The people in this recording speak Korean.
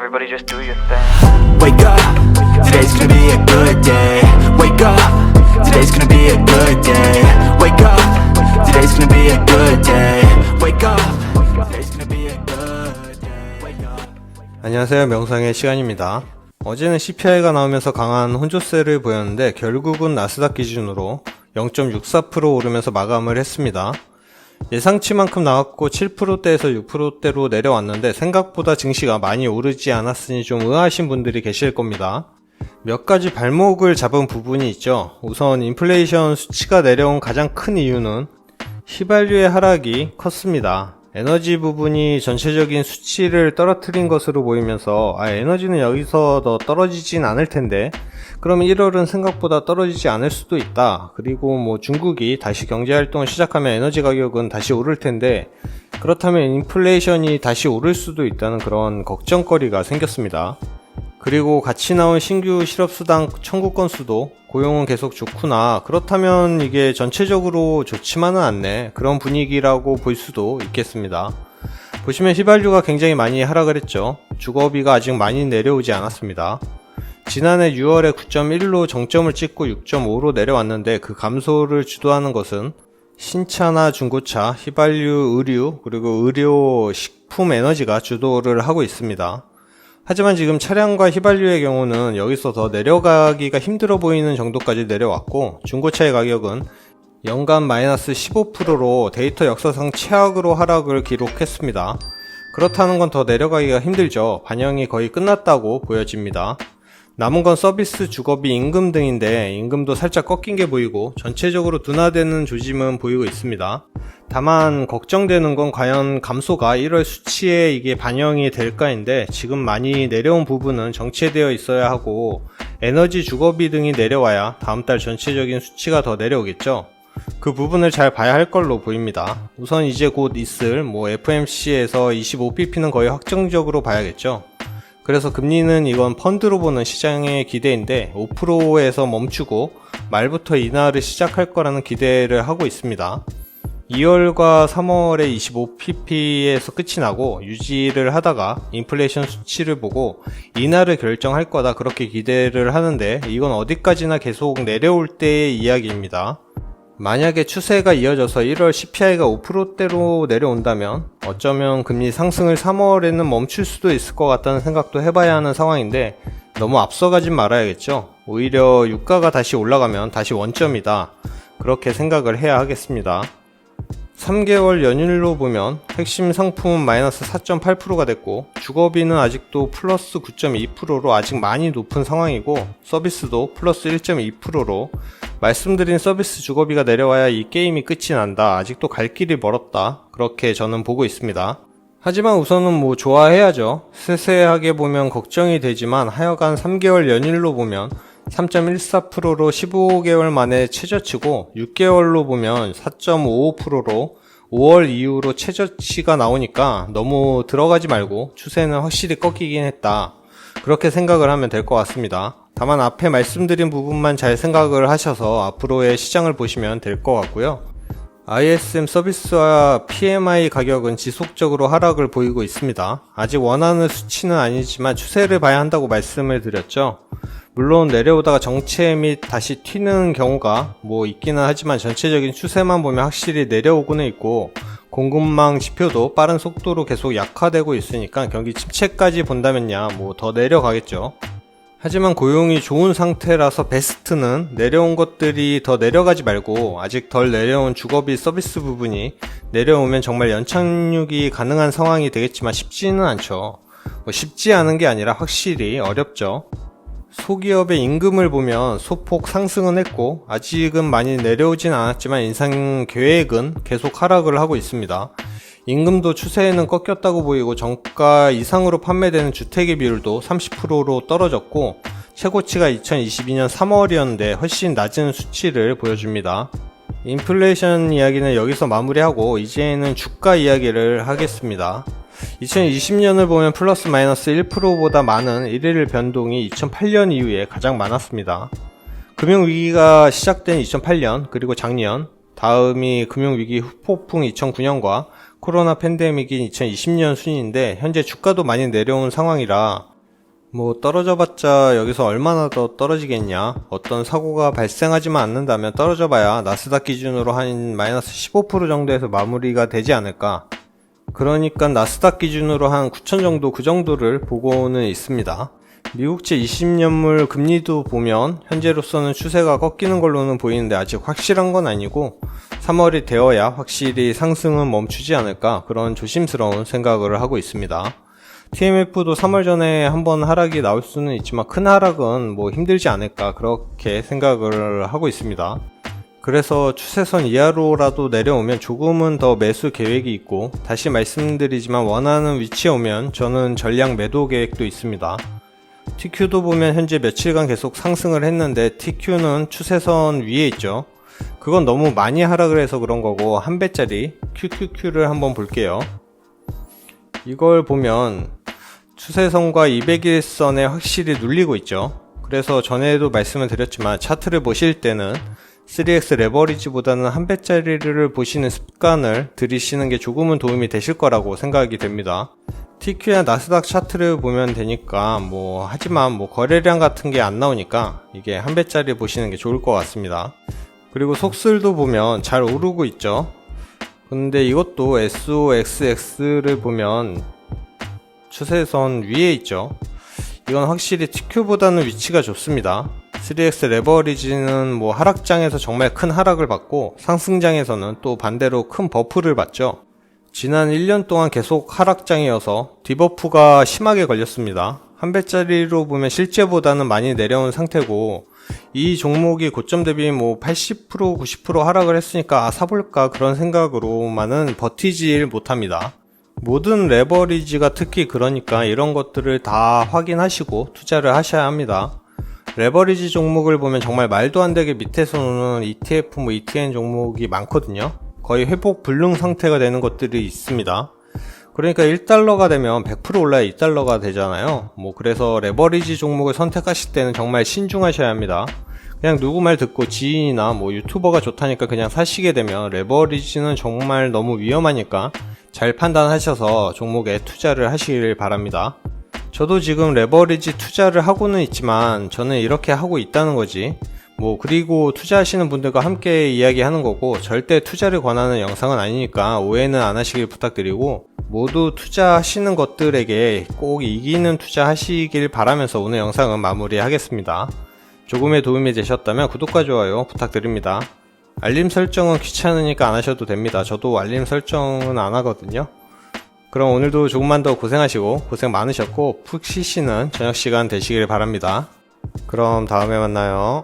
everybody just do your thing. Wake up, today's gonna be a good day. Wake up, today's gonna be a good day. Wake up, today's gonna be a good day. Wake up, today's gonna be a good day. Wake up. 안녕하세요, 명상의 시간입니다. 어제는 CPI가 나오면서 강한 혼조세를 보였는데 결국은 나스닥 기준으로 0.64% 오르면서 마감을 했습니다. 예상치만큼 나왔고 7%대에서 6%대로 내려왔는데 생각보다 증시가 많이 오르지 않았으니 좀 의아하신 분들이 계실 겁니다. 몇 가지 발목을 잡은 부분이 있죠. 우선 인플레이션 수치가 내려온 가장 큰 이유는 휘발유의 하락이 컸습니다. 에너지 부분이 전체적인 수치를 떨어뜨린 것으로 보이면서 에너지는 여기서 더 떨어지진 않을 텐데 그럼 1월은 생각보다 떨어지지 않을 수도 있다. 그리고 중국이 다시 경제활동을 시작하면 에너지 가격은 다시 오를 텐데 그렇다면 인플레이션이 다시 오를 수도 있다는 그런 걱정거리가 생겼습니다. 그리고 같이 나온 신규 실업수당 청구 건수도 고용은 계속 좋구나. 그렇다면 이게 전체적으로 좋지만은 않네. 그런 분위기라고 볼 수도 있겠습니다. 보시면 휘발유가 굉장히 많이 하락을 했죠. 주거비가 아직 많이 내려오지 않았습니다. 지난해 6월에 9.1로 정점을 찍고 6.5로 내려왔는데 그 감소를 주도하는 것은 신차나 중고차, 휘발유, 의류, 그리고 의료, 식품, 에너지가 주도를 하고 있습니다. 하지만 지금 차량과 휘발유의 경우는 여기서 더 내려가기가 힘들어 보이는 정도까지 내려왔고 중고차의 가격은 연간 마이너스 15%로 데이터 역사상 최악으로 하락을 기록했습니다. 그렇다는 건 더 내려가기가 힘들죠. 반영이 거의 끝났다고 보여집니다. 남은 건 서비스, 주거비, 임금 등인데 임금도 살짝 꺾인 게 보이고 전체적으로 둔화되는 조짐은 보이고 있습니다. 다만 걱정되는 건 과연 감소가 1월 수치에 이게 반영이 될까인데 지금 많이 내려온 부분은 정체되어 있어야 하고 에너지, 주거비 등이 내려와야 다음 달 전체적인 수치가 더 내려오겠죠. 그 부분을 잘 봐야 할 걸로 보입니다. 우선 이제 곧 있을 FMC에서 25pp는 거의 확정적으로 봐야겠죠. 그래서 금리는 이건 펀드로 보는 시장의 기대인데 5%에서 멈추고 말부터 인하를 시작할 거라는 기대를 하고 있습니다. 2월과 3월에 25pp에서 끝이 나고 유지를 하다가 인플레이션 수치를 보고 인하를 결정할 거다 그렇게 기대를 하는데 이건 어디까지나 계속 내려올 때의 이야기입니다. 만약에 추세가 이어져서 1월 CPI가 5%대로 내려온다면 어쩌면 금리 상승을 3월에는 멈출 수도 있을 것 같다는 생각도 해봐야 하는 상황인데 너무 앞서가진 말아야겠죠. 오히려 유가가 다시 올라가면 다시 원점이다. 그렇게 생각을 해야 하겠습니다. 3개월 연율로 보면 핵심 상품은 마이너스 4.8%가 됐고 주거비는 아직도 플러스 9.2%로 아직 많이 높은 상황이고 서비스도 플러스 1.2%로 말씀드린 서비스 주거비가 내려와야 이 게임이 끝이 난다. 아직도 갈 길이 멀었다. 그렇게 저는 보고 있습니다. 하지만 우선은 좋아해야죠. 세세하게 보면 걱정이 되지만 하여간 3개월 연율로 보면 3.14%로 15개월 만에 최저치고 6개월로 보면 4.55%로 5월 이후로 최저치가 나오니까 너무 들어가지 말고 추세는 확실히 꺾이긴 했다. 그렇게 생각을 하면 될 것 같습니다. 다만 앞에 말씀드린 부분만 잘 생각을 하셔서 앞으로의 시장을 보시면 될 것 같고요. ISM 서비스와 PMI 가격은 지속적으로 하락을 보이고 있습니다. 아직 원하는 수치는 아니지만 추세를 봐야 한다고 말씀을 드렸죠. 물론 내려오다가 정체 및 다시 튀는 경우가 있기는 하지만 전체적인 추세만 보면 확실히 내려오고는 있고 공급망 지표도 빠른 속도로 계속 약화되고 있으니까 경기 침체까지 본다면야 더 내려가겠죠. 하지만 고용이 좋은 상태라서 베스트는 내려온 것들이 더 내려가지 말고 아직 덜 내려온 주거비 서비스 부분이 내려오면 정말 연착륙이 가능한 상황이 되겠지만 쉽지는 않죠. 쉽지 않은 게 아니라 확실히 어렵죠. 소기업의 임금을 보면 소폭 상승은 했고 아직은 많이 내려오진 않았지만 인상 계획은 계속 하락을 하고 있습니다. 임금도 추세에는 꺾였다고 보이고 정가 이상으로 판매되는 주택의 비율도 30%로 떨어졌고 최고치가 2022년 3월이었는데 훨씬 낮은 수치를 보여줍니다. 인플레이션 이야기는 여기서 마무리하고 이제는 주가 이야기를 하겠습니다. 2020년을 보면 플러스 마이너스 1%보다 많은 일일 변동이 2008년 이후에 가장 많았습니다. 금융위기가 시작된 2008년 그리고 작년 다음이 금융위기 후폭풍 2009년과 코로나 팬데믹인 2020년 순인데 현재 주가도 많이 내려온 상황이라 뭐 떨어져봤자 여기서 얼마나 더 떨어지겠냐. 어떤 사고가 발생하지만 않는다면 떨어져봐야 나스닥 기준으로 한 마이너스 15% 정도에서 마무리가 되지 않을까. 그러니까 나스닥 기준으로 한 9천 정도, 그 정도를 보고는 있습니다. 미국채 20년물 금리도 보면 현재로서는 추세가 꺾이는 걸로는 보이는데 아직 확실한 건 아니고 3월이 되어야 확실히 상승은 멈추지 않을까, 그런 조심스러운 생각을 하고 있습니다. TMF도 3월 전에 한번 하락이 나올 수는 있지만 큰 하락은 뭐 힘들지 않을까, 그렇게 생각을 하고 있습니다. 그래서 추세선 이하로라도 내려오면 조금은 더 매수 계획이 있고, 다시 말씀드리지만 원하는 위치에 오면 저는 전량 매도 계획도 있습니다. TQ도 보면 현재 며칠간 계속 상승을 했는데 TQ는 추세선 위에 있죠. 그건 너무 많이 하락을 해서 그런 거고, 한 배짜리 QQQ를 한번 볼게요. 이걸 보면 추세선과 200일선에 확실히 눌리고 있죠. 그래서 전에도 말씀을 드렸지만 차트를 보실 때는 3X 레버리지보다는 한 배짜리를 보시는 습관을 들이시는 게 조금은 도움이 되실 거라고 생각이 됩니다. TQ나 나스닥 차트를 보면 되니까 하지만 거래량 같은 게 안 나오니까 이게 한 배짜리 보시는 게 좋을 것 같습니다. 그리고 속슬도 보면 잘 오르고 있죠. 근데 이것도 SOXX를 보면 추세선 위에 있죠. 이건 확실히 TQ보다는 위치가 좋습니다. 3X 레버리지는 하락장에서 정말 큰 하락을 받고 상승장에서는 또 반대로 큰 버프를 받죠. 지난 1년 동안 계속 하락장이어서 디버프가 심하게 걸렸습니다. 한 배짜리로 보면 실제보다는 많이 내려온 상태고, 이 종목이 고점 대비 80% 90% 하락을 했으니까 사볼까 그런 생각으로만은 버티질 못합니다. 모든 레버리지가 특히 그러니까 이런 것들을 다 확인하시고 투자를 하셔야 합니다. 레버리지 종목을 보면 정말 말도 안 되게 밑에서 오는 ETF, ETN 종목이 많거든요. 거의 회복 불능 상태가 되는 것들이 있습니다. 그러니까 1달러가 되면 100% 올라야 2달러가 되잖아요. 그래서 레버리지 종목을 선택하실 때는 정말 신중하셔야 합니다. 그냥 누구 말 듣고 지인이나 유튜버가 좋다니까 그냥 사시게 되면 레버리지는 정말 너무 위험하니까 잘 판단하셔서 종목에 투자를 하시길 바랍니다. 저도 지금 레버리지 투자를 하고는 있지만 저는 이렇게 하고 있다는 거지, 그리고 투자하시는 분들과 함께 이야기하는 거고 절대 투자를 권하는 영상은 아니니까 오해는 안 하시길 부탁드리고, 모두 투자하시는 것들에게 꼭 이기는 투자 하시길 바라면서 오늘 영상은 마무리하겠습니다. 조금의 도움이 되셨다면 구독과 좋아요 부탁드립니다. 알림 설정은 귀찮으니까 안 하셔도 됩니다. 저도 알림 설정은 안 하거든요. 그럼 오늘도 조금만 더 고생하시고, 고생 많으셨고 푹 쉬시는 저녁 시간 되시길 바랍니다. 그럼 다음에 만나요.